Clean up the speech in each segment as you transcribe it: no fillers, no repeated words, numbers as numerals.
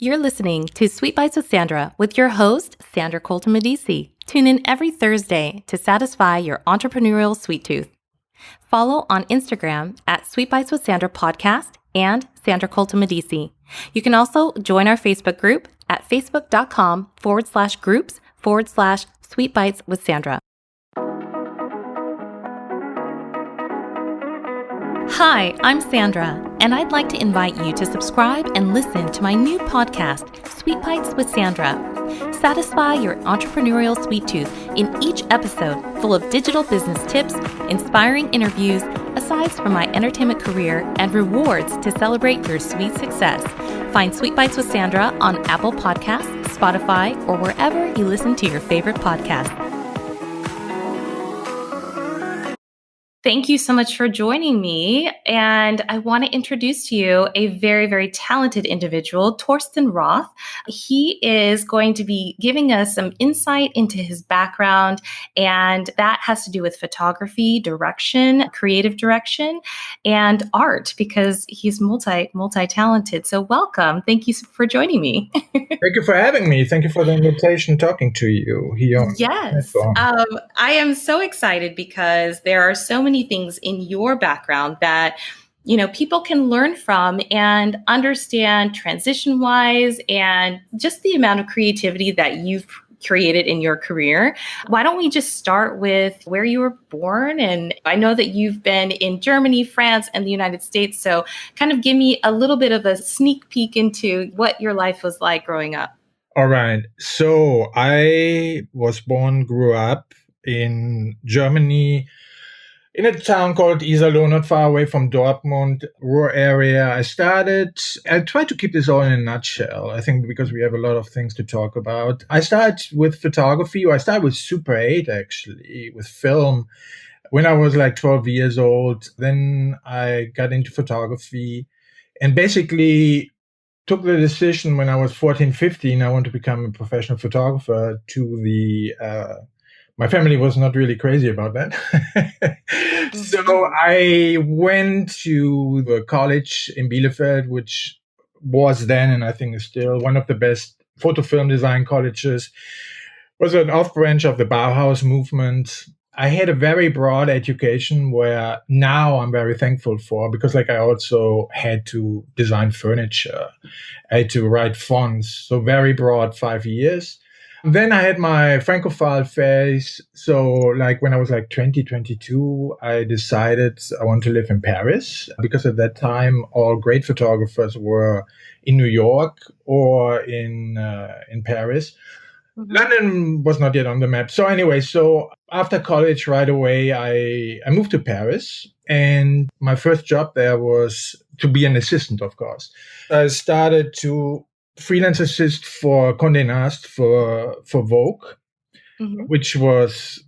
You're listening to Sweet Bytes with Sandra with your host, Sandra Colton-Medici. Tune in every Thursday to satisfy your entrepreneurial sweet tooth. Follow on Instagram at Sweet Bytes with Sandra Podcast and Sandra Colton-Medici. You can also join our Facebook group at facebook.com/groups/Sweet Bytes with Sandra. Hi, I'm Sandra, and I'd like to invite you to subscribe and listen to my new podcast, Sweet Bytes with Sandra. Satisfy your entrepreneurial sweet tooth in each episode, full of digital business tips, inspiring interviews, asides from my entertainment career, and rewards to celebrate your sweet success. Find Sweet Bytes with Sandra on Apple Podcasts, Spotify, or wherever you listen to your favorite podcasts. Thank you so much for joining me. And I want to introduce to you a very, very talented individual, Thorsten Roth. He is going to be giving us some insight into his background, and that has to do with photography, direction, creative direction, and art, because he's multi-talented. So welcome. Thank you for joining me. Thank you for having me. Thank you for the invitation, talking to you here. Yes. I am so excited because there are so many things in your background that, people can learn from and understand transition-wise, and just the amount of creativity that you've created in your career. Why don't we just start with where you were born? And I know that you've been in Germany, France, and the United States. So kind of give me a little bit of a sneak peek into what your life was like growing up. All right. So I was grew up in Germany, in a town called Iserlohn, not far away from Dortmund, rural area. I tried to keep this all in a nutshell, I think, because we have a lot of things to talk about. I started with photography, or I started with Super 8, actually, with film, when I was like 12 years old. Then I got into photography and basically took the decision when I was 14, 15, I want to become a professional photographer. My family was not really crazy about that. So I went to the college in Bielefeld, which was then, and I think is still, one of the best photo film design colleges. It was an off-branch of the Bauhaus movement. I had a very broad education where now I'm very thankful for, because I also had to design furniture. I had to write fonts. So very broad 5 years. Then I had my Francophile phase. So when I was 20, 22, I decided I want to live in Paris, because at that time, all great photographers were in New York or in Paris. Mm-hmm. London was not yet on the map. So anyway, after college, right away, I moved to Paris. And my first job there was to be an assistant, of course. I started to freelance assist for Condé Nast for Vogue, mm-hmm. which was,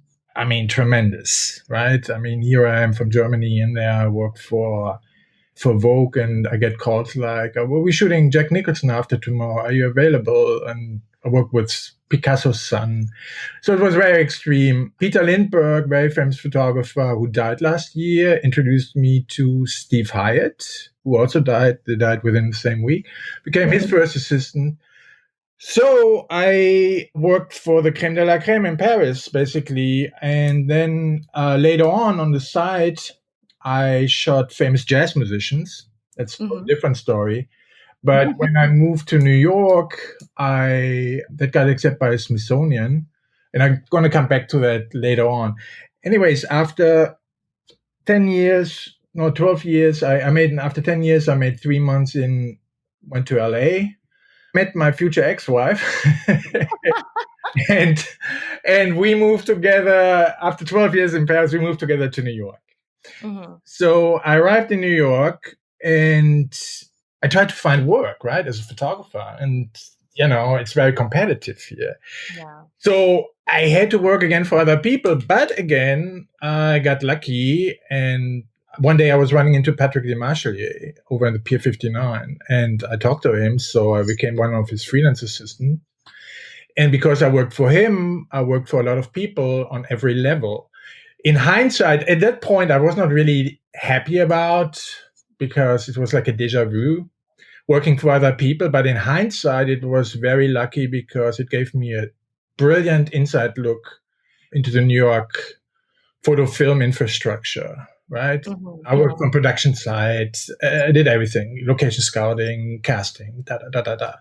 tremendous, right? Here I am from Germany, and there I work for Vogue, and I get calls like, we're shooting Jack Nicholson after tomorrow. Are you available? And I work with Picasso's son. So it was very extreme. Peter Lindbergh, very famous photographer who died last year, introduced me to Steve Hyatt, who also died. They died within the same week. Became his first assistant. So I worked for the crème de la crème in Paris, basically. And then later on the side, I shot famous jazz musicians. That's a different story. But when I moved to New12 that got accepted by Smithsonian, and I'm going to come back to that later on. Anyways, after 12 years, after 10 years, I made 3 months went to LA, met my future ex-wife, and we moved together. After 12 years in Paris, we moved together to New York. Mm-hmm. So I arrived in New York, and I tried to find work, right, as a photographer. And, it's very competitive here. Yeah. So I had to work again for other people. But again, I got lucky. And one day I was running into Patrick Demarchelier over in the Pier 59. And I talked to him. So I became one of his freelance assistants. And because I worked for him, I worked for a lot of people on every level. In hindsight, at that point, I was not really happy about, because it was like a déjà vu. working for other people. But in hindsight, it was very lucky because it gave me a brilliant inside look into the New York photo film infrastructure, right? I worked on production sites, I did everything, location scouting, casting, da, da, da, da, da.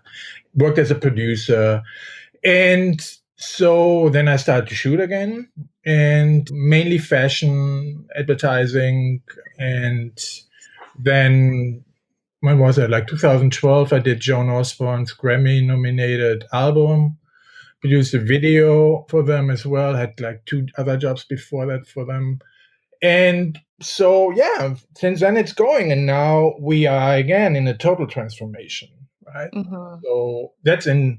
Worked as a producer. And so then I started to shoot again, and mainly fashion, advertising. And then when was it? Like 2012, I did Joan Osborne's Grammy nominated album, produced a video for them as well, had like 2 other jobs before that for them. And so, yeah, since then it's going. And now we are again in a total transformation, right? So that's in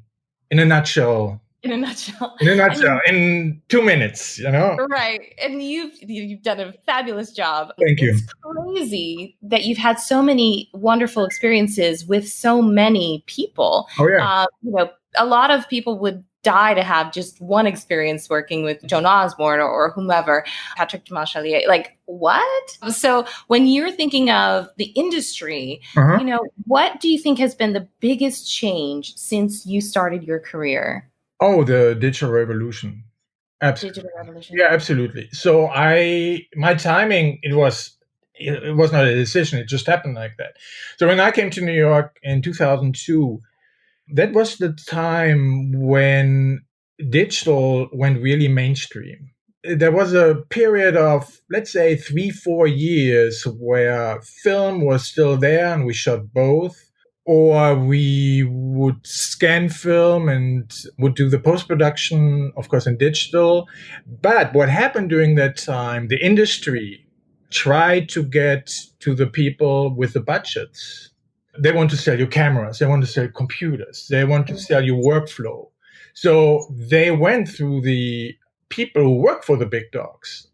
a nutshell. In a nutshell. In a nutshell, in 2 minutes, Right. And you've done a fabulous job. Thank you. It's crazy that you've had so many wonderful experiences with so many people. Oh, yeah. A lot of people would die to have just one experience working with Joan Osborne or whomever, Patrick Dumas-Chalier. Like, what? So when you're thinking of the industry, what do you think has been the biggest change since you started your career? Oh, the digital revolution. Absolutely. Digital revolution. Yeah, absolutely. So my timing, it was not a decision. It just happened like that. So when I came to New York in 2002, that was the time when digital went really mainstream. There was a period of, let's say, 3-4 years where film was still there and we shot both, or we would scan film and would do the post-production, of course, in digital. But what happened during that time, the industry tried to get to the people with the budgets. They want to sell you cameras. They want to sell computers. They want to sell you workflow. So they went through the people who work for the big dogs.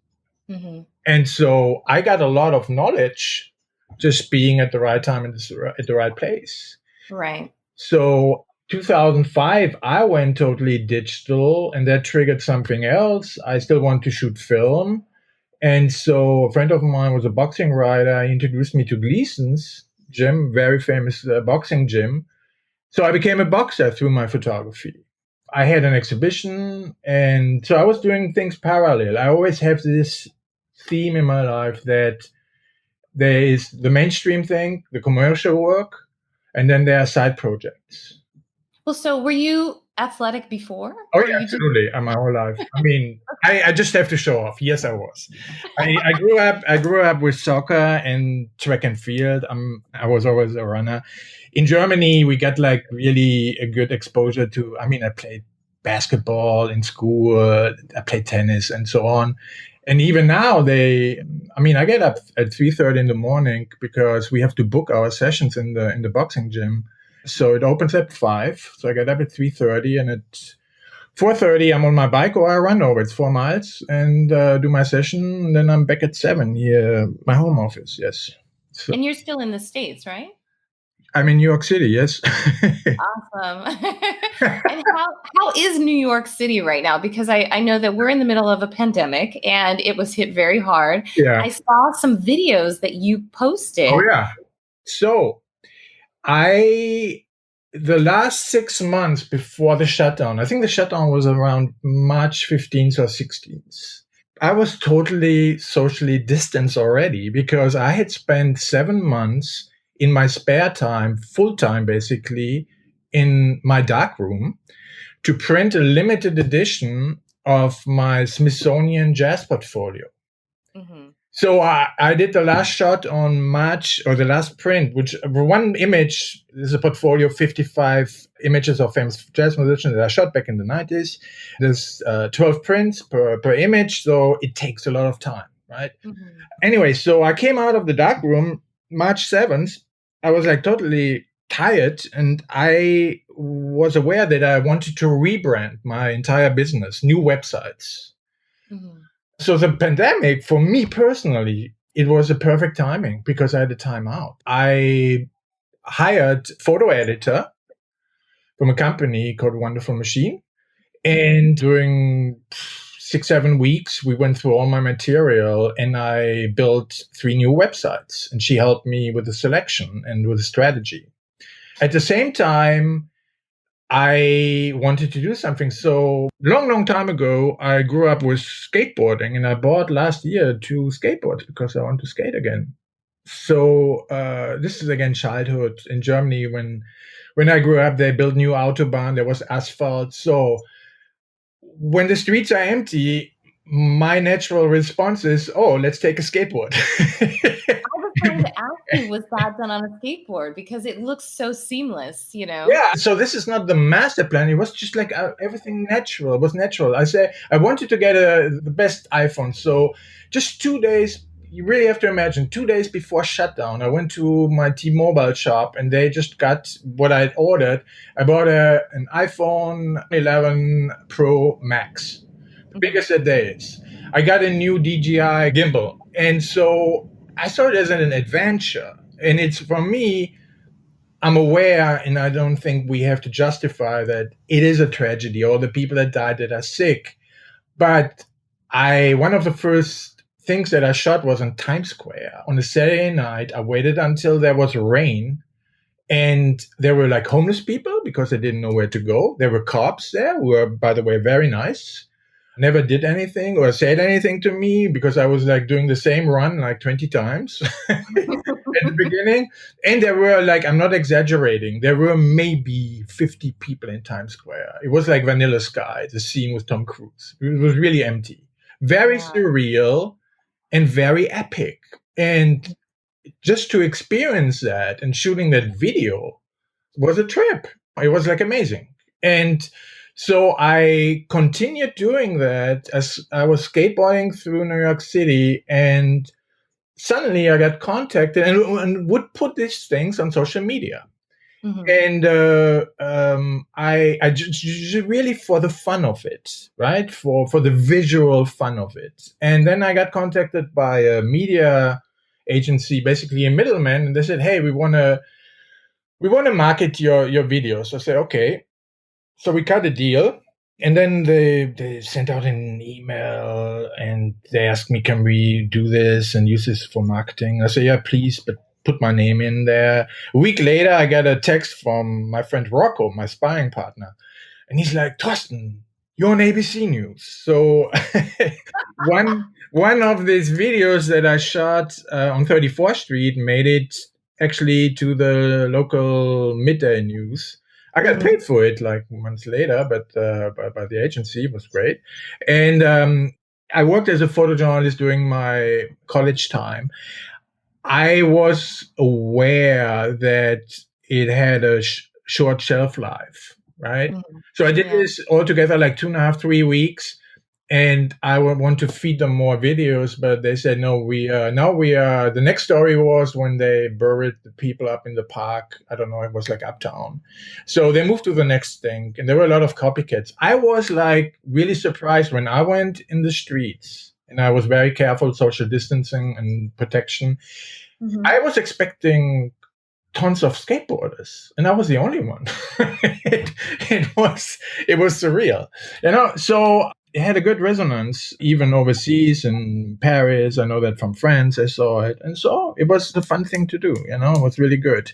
And so I got a lot of knowledge just being at the right time and at the right place. Right. So 2005, I went totally digital, and that triggered something else. I still want to shoot film. And so a friend of mine was a boxing writer. He introduced me to Gleason's gym, very famous boxing gym. So I became a boxer through my photography. I had an exhibition, and so I was doing things parallel. I always have this theme in my life that there is the mainstream thing, the commercial work, and then there are side projects. Well, so were you athletic before? Oh, yeah, absolutely. My whole life. I mean, I just have to show off. Yes, I was. I grew up with soccer and track and field. I was always a runner. In Germany, we got like really a good exposure to, I played basketball in school, I played tennis and so on. And even now I get up at 3:30 in the morning because we have to book our sessions in the boxing gym. So it opens at 5. So I get up at 3:30, and at 4:30 I'm on my bike or I run over. It's 4 miles and do my session. And then I'm back at 7 here, my home office. Yes. So, and you're still in the States, right? I'm in New York City. Yes. Awesome. And how is New York City right now? Because I know that we're in the middle of a pandemic and it was hit very hard. Yeah. I saw some videos that you posted. Oh, yeah. So the last 6 months before the shutdown, I think the shutdown was around March 15th or 16th. I was totally socially distanced already because I had spent 7 months in my spare time, full time basically, in my darkroom to print a limited edition of my Smithsonian jazz portfolio. So I did the last shot on March, or the last print, which one image is a portfolio of 55 images of famous jazz musicians that I shot back in the 90s. There's 12 prints per image, so it takes a lot of time, right? Anyway, so I came out of the darkroom March 7th. I was like totally tired, and I was aware that I wanted to rebrand my entire business, new websites. So the pandemic, for me personally, it was a perfect timing because I had a time out. I hired a photo editor from a company called Wonderful Machine. And during 6-7 weeks, we went through all my material and I built 3 new websites. And she helped me with the selection and with the strategy. At the same time, I wanted to do something. So long time ago, I grew up with skateboarding, and I bought last year 2 skateboards because I want to skate again. So this is again childhood in Germany. When I grew up, they built new autobahn. There was asphalt. So when the streets are empty, my natural response is, "Oh, let's take a skateboard." I was going to ask you, was that done on a skateboard? Because it looks so seamless, you know? Yeah, so this is not the master plan. It was just like everything natural. It was natural. I wanted to get the best iPhone. So just 2 days, you really have to imagine, 2 days before shutdown, I went to my T-Mobile shop and they just got what I'd ordered. I bought an iPhone 11 Pro Max, the biggest that there is. I got a new DJI gimbal. And so I saw it as an adventure. And it's, for me, I'm aware, and I don't think we have to justify that it is a tragedy, all the people that died that are sick. But one of the first things that I shot was in Times Square on a Saturday night. I waited until there was rain, and there were like homeless people because they didn't know where to go. There were cops there who were, by the way, very nice. Never did anything or said anything to me because I was like doing the same run like 20 times at the beginning. And there were, like, I'm not exaggerating, there were maybe 50 people in Times Square. It was like Vanilla Sky, the scene with Tom Cruise. It was really empty, very surreal and very epic. And just to experience that and shooting that video was a trip. It was like amazing. And so I continued doing that as I was skateboarding through New York City, and suddenly I got contacted and would put these things on social media. Mhm. And I just really for the fun of it, right? For the visual fun of it. And then I got contacted by a media agency, basically a middleman, and they said, "Hey, we want to market your videos." I said, "Okay." So we cut a deal, and then they sent out an email and they asked me, "Can we do this and use this for marketing?" I said, "Yeah, please, but put my name in there." A week later, I got a text from my friend Rocco, my sparring partner, and he's like, "Thorsten, you're on ABC News." So one of these videos that I shot on 34th Street made it actually to the local midday news. I got paid for it like months later, but by the agency. It was great. And I worked as a photojournalist during my college time. I was aware that it had a short shelf life, right? So I did this altogether like 2.5, 3 weeks, and I would want to feed them more videos, but they said no. The next story was when they buried the people up in the park. I don't know. It was like uptown, so they moved to the next thing, and there were a lot of copycats. I was like really surprised when I went in the streets, and I was very careful, social distancing and protection. I was expecting tons of skateboarders, and I was the only one. it was surreal, So it had a good resonance, even overseas in Paris. I know that from France. I saw it, and so it was a fun thing to do. It was really good.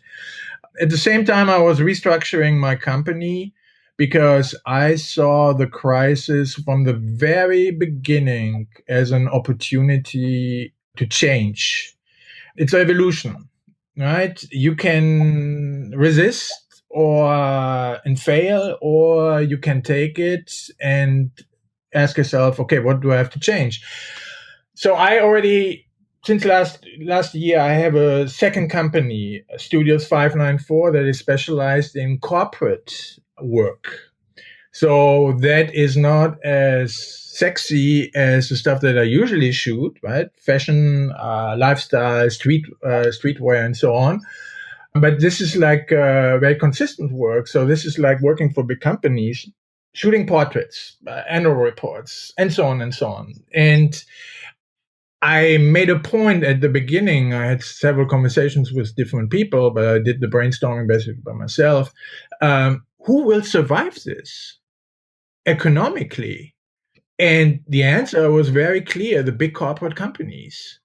At the same time, I was restructuring my company because I saw the crisis from the very beginning as an opportunity to change. It's evolution, right? You can resist or and fail, or you can take it and ask yourself, okay, what do I have to change? So I already, since last year, I have a second company, Studios 594, that is specialized in corporate work. So that is not as sexy as the stuff that I usually shoot, right? Fashion, lifestyle, streetwear, and so on. But this is like very consistent work. So this is like working for big companies, shooting portraits, annual reports, and so on and so on. And I made a point at the beginning. I had several conversations with different people, but I did the brainstorming basically by myself. Who will survive this economically? And the answer was very clear: the big corporate companies,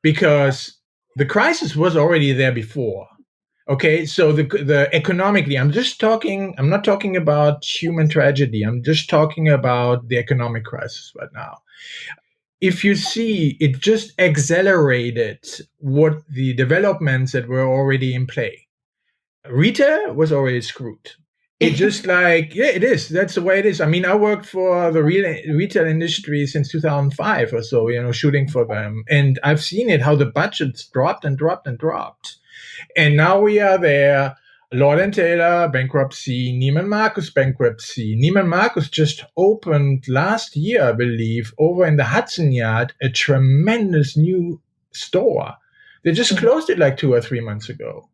because the crisis was already there before. Okay, so the economically, I'm not talking about human tragedy. I'm just talking about the economic crisis right now. If you see, it just accelerated what the developments that were already in play. Retail was already screwed. It just like, yeah, it is. That's the way it is. I mean, I worked for the retail industry since 2005 or so, shooting for them. And I've seen it, how the budgets dropped and dropped and dropped. And now we are there. Lord and Taylor bankruptcy, Neiman Marcus bankruptcy. Neiman Marcus just opened last year, I believe, over in the Hudson Yard, a tremendous new store. They just closed it like 2 or 3 months ago.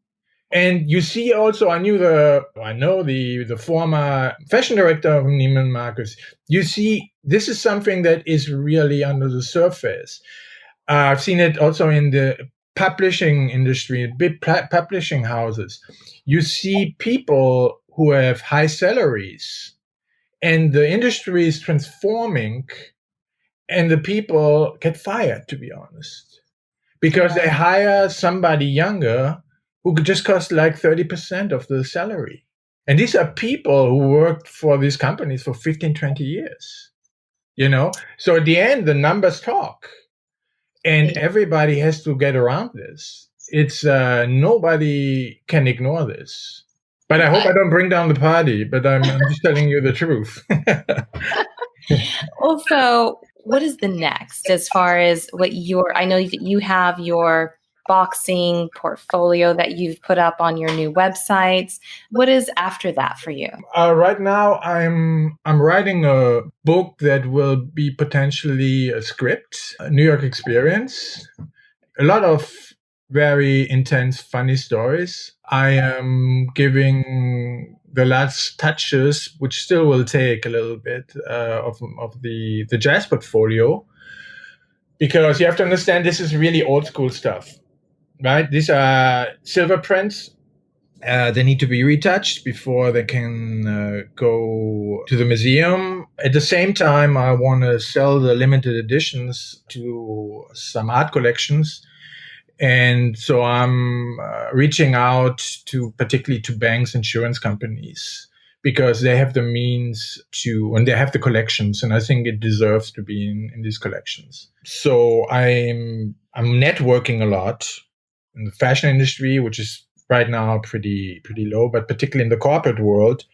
And you see also, I know the former fashion director of Neiman Marcus. You see, this is something that is really under the surface. I've seen it also in the publishing industry, big publishing houses. You see people who have high salaries, and the industry is transforming, and the people get fired, to be honest, because they hire somebody younger who could just cost like 30% of the salary. And these are people who worked for these companies for 15, 20 years, So at the end, the numbers talk. And everybody has to get around this. It's nobody can ignore this. But I hope I don't bring down the party, but I'm just telling you the truth. Also, what is the next as far as I know that you have your boxing portfolio that you've put up on your new websites. What is after that for you? Right now, I'm writing a book that will be potentially a script, a New York experience, a lot of very intense, funny stories. I am giving the last touches, which still will take a little bit of the jazz portfolio, because you have to understand this is really old school stuff, right? These are silver prints. They need to be retouched before they can go to the museum. At the same time, I want to sell the limited editions to some art collections. And so I'm reaching out particularly to banks, insurance companies, because they have the means and they have the collections, and I think it deserves to be in these collections. So I'm networking a lot in the fashion industry, which is right now pretty low, but particularly in the corporate world.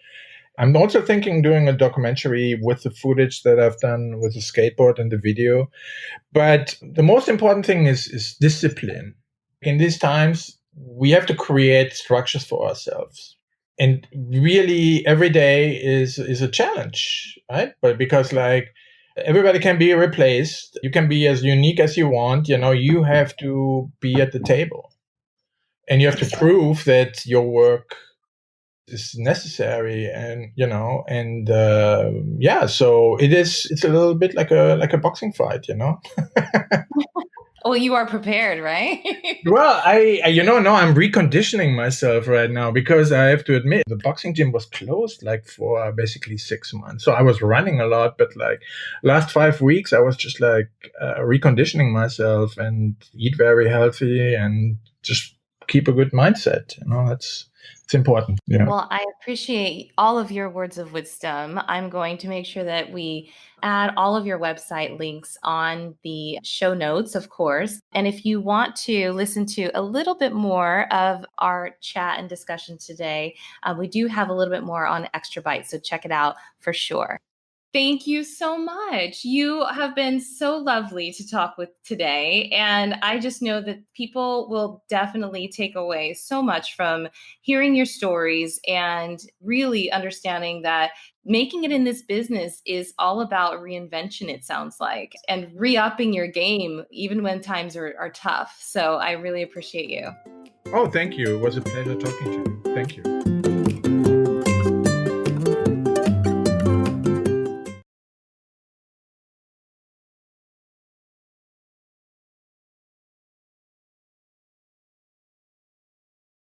I'm also thinking doing a documentary with the footage that I've done with the skateboard and the video. But the most important thing is discipline. In these times, we have to create structures for ourselves. And really, every day is a challenge, right? But because everybody can be replaced, you can be as unique as you want. You have to be at the table, and you have to prove that your work is necessary. And so it's a little bit like a boxing fight. Well, you are prepared, right? Well, no, I'm reconditioning myself right now, because I have to admit the boxing gym was closed for basically 6 months. So I was running a lot, but last 5 weeks, I was just reconditioning myself and eat very healthy and just keep a good mindset. It's important. Yeah. Well, I appreciate all of your words of wisdom. I'm going to make sure that we add all of your website links on the show notes, of course. And if you want to listen to a little bit more of our chat and discussion today, we do have a little bit more on Extra Bytes, so check it out for sure. Thank you so much. You have been so lovely to talk with today. And I just know that people will definitely take away so much from hearing your stories and really understanding that making it in this business is all about reinvention, it sounds like, and re-upping your game even when times are tough. So I really appreciate you. Oh, thank you. It was a pleasure talking to you. Thank you.